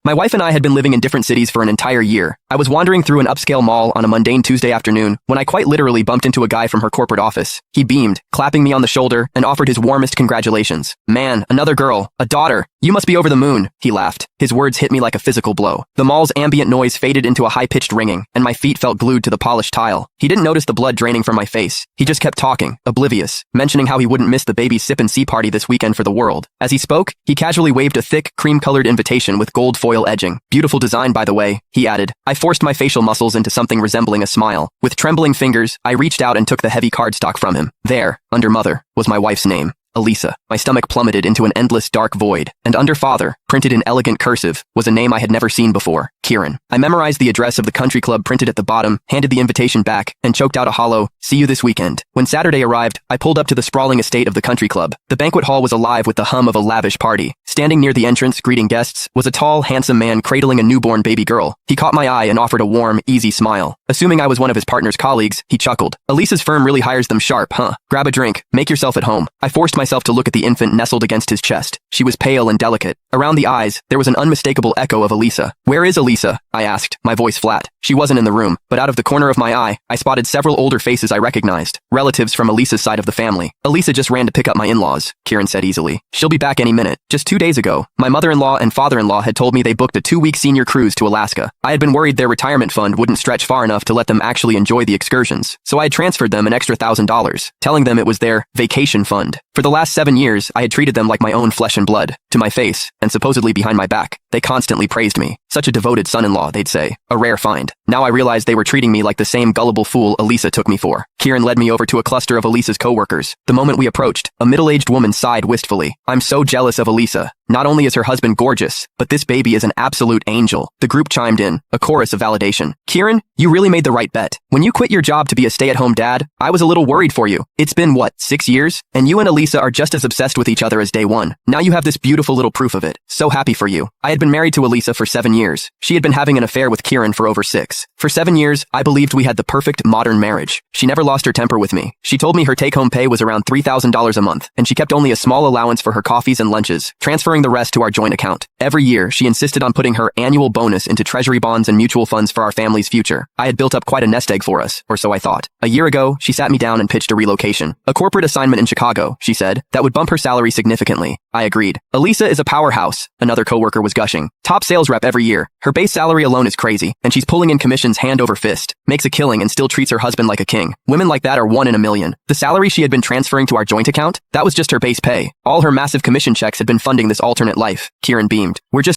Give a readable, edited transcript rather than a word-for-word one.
My wife and I had been living in different cities for an entire year. I was wandering through an upscale mall on a mundane Tuesday afternoon when I quite literally bumped into a guy from her corporate office. He beamed, clapping me on the shoulder, and offered his warmest congratulations. "Man, another girl, a daughter. You must be over the moon," he laughed. His words hit me like a physical blow. The mall's ambient noise faded into a high-pitched ringing, and my feet felt glued to the polished tile. He didn't notice the blood draining from my face. He just kept talking, oblivious, mentioning how he wouldn't miss the baby's sip-and-see party this weekend for the world. As he spoke, he casually waved a thick, cream-colored invitation with gold foil edging. "Beautiful design, by the way," he added. I forced my facial muscles into something resembling a smile. With trembling fingers, I reached out and took the heavy cardstock from him. There, under Mother, was my wife's name. Elisa. My stomach plummeted into an endless dark void, and under Father, printed in elegant cursive, was a name I had never seen before, Kieran. I memorized the address of the country club printed at the bottom, handed the invitation back, and choked out a hollow, "See you this weekend." When Saturday arrived, I pulled up to the sprawling estate of the country club. The banquet hall was alive with the hum of a lavish party. Standing near the entrance, greeting guests, was a tall, handsome man cradling a newborn baby girl. He caught my eye and offered a warm, easy smile. Assuming I was one of his partner's colleagues, he chuckled. "Elisa's firm really hires them sharp, huh? Grab a drink, make yourself at home." I forced myself to look at the infant nestled against his chest. She was pale and delicate. Around the eyes, there was an unmistakable echo of Elisa. "Where is Elisa?" I asked, my voice flat. She wasn't in the room, but out of the corner of my eye, I spotted several older faces I recognized, relatives from Elisa's side of the family. "Elisa just ran to pick up my in-laws," Kieran said easily. "She'll be back any minute." Just 2 days ago, my mother-in-law and father-in-law had told me they booked a 2-week senior cruise to Alaska. I had been worried their retirement fund wouldn't stretch far enough to let them actually enjoy the excursions, so I had transferred them an extra $1,000, telling them it was their vacation fund. For the last 7 years, I had treated them like my own flesh and blood, to my face, and supposedly behind my back. They constantly praised me. "Such a devoted son-in-law," they'd say. A rare find. Now I realized they were treating me like the same gullible fool Elisa took me for. Kieran led me over to a cluster of Elisa's co-workers. The moment we approached, a middle-aged woman sighed wistfully. "I'm so jealous of Elisa. Not only is her husband gorgeous, but this baby is an absolute angel." The group chimed in, a chorus of validation. "Kieran, you really made the right bet. When you quit your job to be a stay-at-home dad, I was a little worried for you. It's been, 6 years? And you and Elisa are just as obsessed with each other as day one. Now you have this beautiful little proof of it. So happy for you." I had been married to Elisa for 7 years. She had been having an affair with Kieran for over 6. For 7 years, I believed we had the perfect modern marriage. She never lost her temper with me. She told me her take-home pay was around $3,000 a month, and she kept only a small allowance for her coffees and lunches, transferring the rest to our joint account. Every year, she insisted on putting her annual bonus into treasury bonds and mutual funds for our family's future. I had built up quite a nest egg for us, or so I thought. A year ago, she sat me down and pitched a relocation. A corporate assignment in Chicago, she said, that would bump her salary significantly. I agreed. "Elisa is a powerhouse," another coworker was gushing. "Top sales rep every year. Her base salary alone is crazy, and she's pulling in commissions hand over fist. Makes a killing and still treats her husband like a king. Women like that are 1 in a million." The salary she had been transferring to our joint account? That was just her base pay. All her massive commission checks had been funding this alternate life. Kieran beamed. "We're just